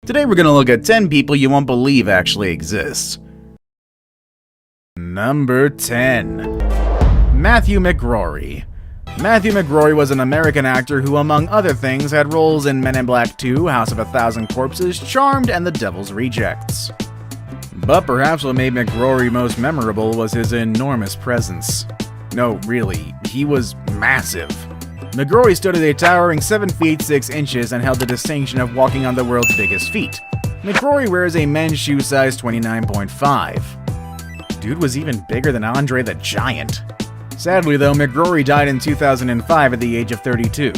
Today we're gonna look at 10 people you won't believe actually exist. Number 10. Matthew McRory. Matthew McRory was an American actor who, among other things, had roles in Men in Black 2, House of a Thousand Corpses, Charmed, and The Devil's Rejects. But perhaps what made McRory most memorable was his enormous presence. No, really, he was massive. McRory stood at a towering 7 feet 6 inches and held the distinction of walking on the world's biggest feet. McRory wears a men's shoe size 29.5. Dude was even bigger than Andre the Giant. Sadly though, McRory died in 2005 at the age of 32.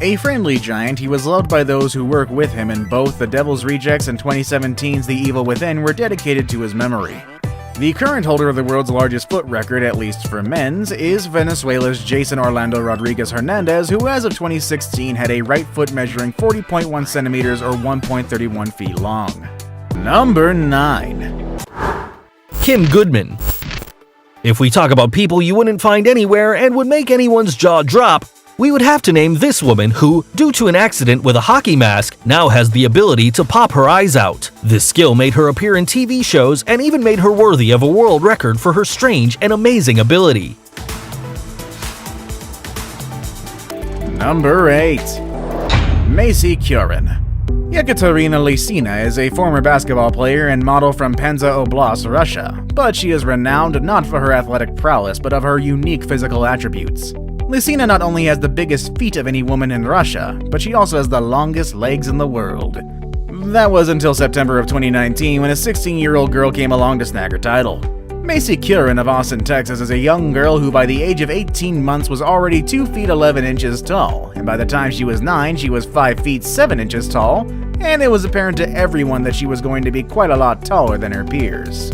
A friendly giant, he was loved by those who work with him, and both The Devil's Rejects and 2017's The Evil Within were dedicated to his memory. The current holder of the world's largest foot record, at least for men's, is Venezuela's Jason Orlando Rodriguez Hernandez, who as of 2016 had a right foot measuring 40.1 centimeters or 1.31 feet long. Number 9. Kim Goodman. If we talk about people you wouldn't find anywhere and would make anyone's jaw drop, we would have to name this woman who, due to an accident with a hockey mask, now has the ability to pop her eyes out. This skill made her appear in TV shows and even made her worthy of a world record for her strange and amazing ability. Number 8. Macy Curran. Yekaterina Lysina is a former basketball player and model from Penza Oblast, Russia, but she is renowned not for her athletic prowess but of her unique physical attributes. Lysina not only has the biggest feet of any woman in Russia, but she also has the longest legs in the world. That was until September of 2019 when a 16-year-old girl came along to snag her title. Macy Curran of Austin, Texas is a young girl who by the age of 18 months was already 2 feet 11 inches tall, and by the time she was 9 she was 5 feet 7 inches tall, and it was apparent to everyone that she was going to be quite a lot taller than her peers.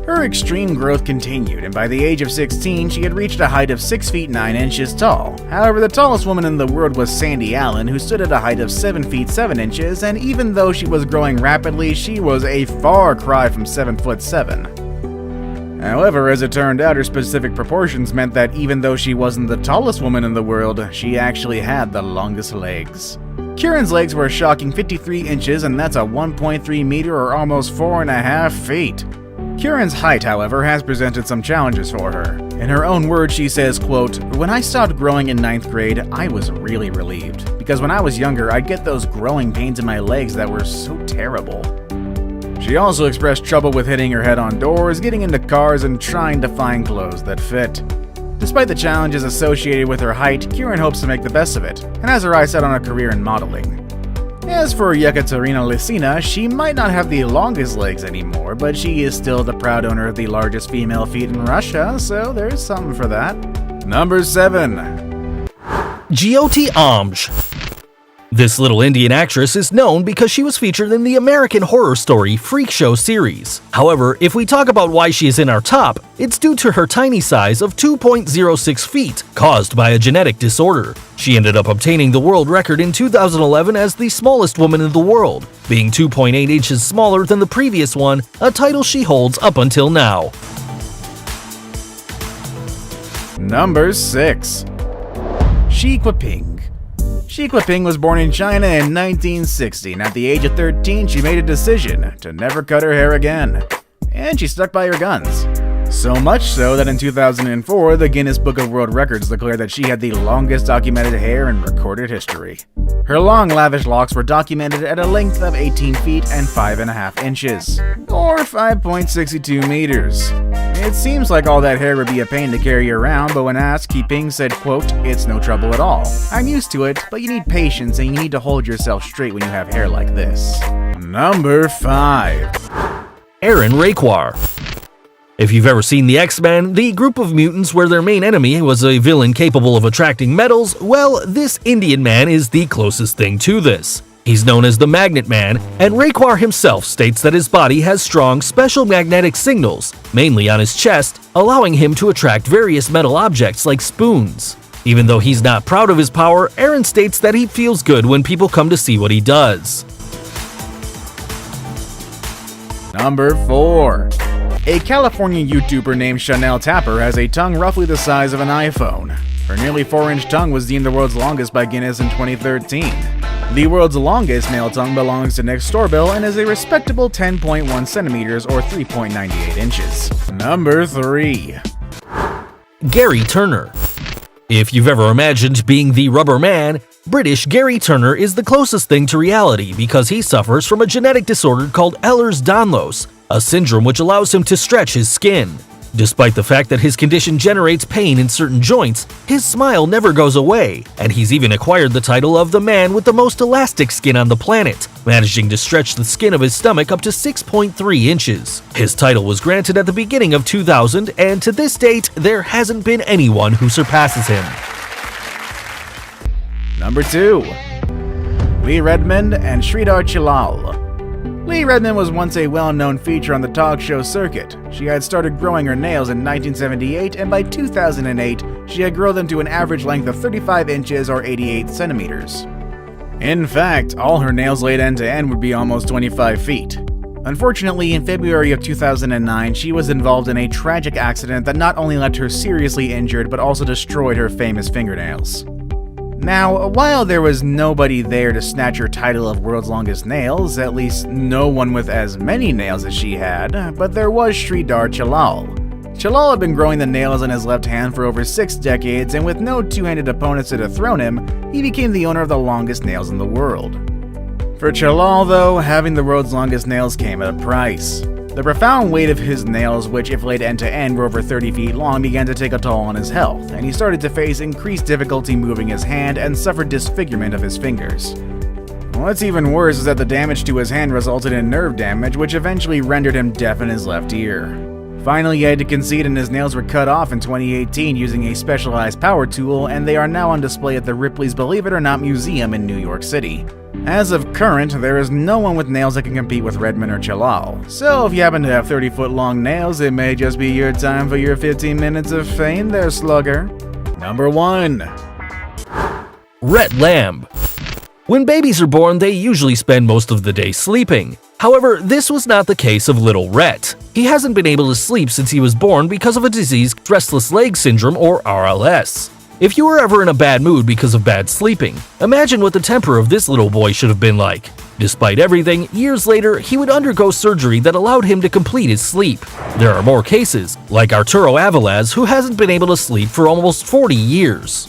Her extreme growth continued, and by the age of 16 she had reached a height of 6 feet 9 inches tall. However, the tallest woman in the world was Sandy Allen, who stood at a height of 7 feet 7 inches, and even though she was growing rapidly, she was a far cry from 7 foot 7. However, as it turned out, her specific proportions meant that even though she wasn't the tallest woman in the world, she actually had the longest legs. Curran's legs were a shocking 53 inches, and that's a 1.3 meter or almost 4.5 feet. Curran's height, however, has presented some challenges for her. In her own words, she says, quote, "When I stopped growing in 9th grade, I was really relieved, because when I was younger, I'd get those growing pains in my legs that were so terrible." She also expressed trouble with hitting her head on doors, getting into cars, and trying to find clothes that fit. Despite the challenges associated with her height, Curran hopes to make the best of it, and has her eyes set on a career in modeling. As for Yekaterina Lysina, she might not have the longest legs anymore, but she is still the proud owner of the largest female feet in Russia, so there's something for that. Number 7. Jyoti Amj. This little Indian actress is known because she was featured in the American Horror Story Freak Show series. However, if we talk about why she is in our top, it's due to her tiny size of 2.06 feet, caused by a genetic disorder. She ended up obtaining the world record in 2011 as the smallest woman in the world, being 2.8 inches smaller than the previous one, a title she holds up until now. Number 6. Xi Jinping. Xi Jinping was born in China in 1960, and at the age of 13 she made a decision to never cut her hair again. And she stuck by her guns. So much so that in 2004, the Guinness Book of World Records declared that she had the longest documented hair in recorded history. Her long, lavish locks were documented at a length of 18 feet and 5.5 inches, or 5.62 meters. It seems like all that hair would be a pain to carry around, but when asked, Xi Jinping said, quote, "It's no trouble at all. I'm used to it, but you need patience and you need to hold yourself straight when you have hair like this." Number 5. Aaron Raquar. If you've ever seen the X-Men, the group of mutants where their main enemy was a villain capable of attracting metals, well, this Indian man is the closest thing to this. He's known as the Magnet Man, and Raquar himself states that his body has strong special magnetic signals, mainly on his chest, allowing him to attract various metal objects like spoons. Even though he's not proud of his power, Aaron states that he feels good when people come to see what he does. Number 4. A California YouTuber named Chanel Tapper has a tongue roughly the size of an iPhone. Her nearly 4-inch tongue was deemed the world's longest by Guinness in 2013. The world's longest nail tongue belongs to Nick Storbill and is a respectable 10.1 centimeters or 3.98 inches. Number 3. Gary Turner. If you've ever imagined being the rubber man, British Gary Turner is the closest thing to reality because he suffers from a genetic disorder called Ehlers-Danlos, a syndrome which allows him to stretch his skin. Despite the fact that his condition generates pain in certain joints, his smile never goes away, and he's even acquired the title of the man with the most elastic skin on the planet, managing to stretch the skin of his stomach up to 6.3 inches. His title was granted at the beginning of 2000, and to this date, there hasn't been anyone who surpasses him. Number 2. Lee Redmond and Sridhar Chilal. Lee Redmond was once a well-known feature on the talk show circuit. She had started growing her nails in 1978, and by 2008, she had grown them to an average length of 35 inches or 88 centimeters. In fact, all her nails laid end to end would be almost 25 feet. Unfortunately, in February of 2009, she was involved in a tragic accident that not only left her seriously injured but also destroyed her famous fingernails. Now, while there was nobody there to snatch her title of world's longest nails, at least no one with as many nails as she had, but there was Sridhar Chilal. Chilal had been growing the nails on his left hand for over 6 decades, and with no two-handed opponents to dethrone him, he became the owner of the longest nails in the world. For Chilal, though, having the world's longest nails came at a price. The profound weight of his nails, which if laid end to end were over 30 feet long, began to take a toll on his health, and he started to face increased difficulty moving his hand and suffered disfigurement of his fingers. What's even worse is that the damage to his hand resulted in nerve damage, which eventually rendered him deaf in his left ear. Finally, he had to concede and his nails were cut off in 2018 using a specialized power tool, and they are now on display at the Ripley's Believe It or Not Museum in New York City. As of current, there is no one with nails that can compete with Redmond or Chilal, so if you happen to have 30-foot long nails, it may just be your time for your 15 minutes of fame there, slugger. Number 1. Rhett Lamb. When babies are born, they usually spend most of the day sleeping. However, this was not the case of little Rhett. He hasn't been able to sleep since he was born because of a disease, restless leg syndrome or RLS. If you were ever in a bad mood because of bad sleeping, imagine what the temper of this little boy should have been like. Despite everything, years later, he would undergo surgery that allowed him to complete his sleep. There are more cases, like Arturo Avilaz, who hasn't been able to sleep for almost 40 years.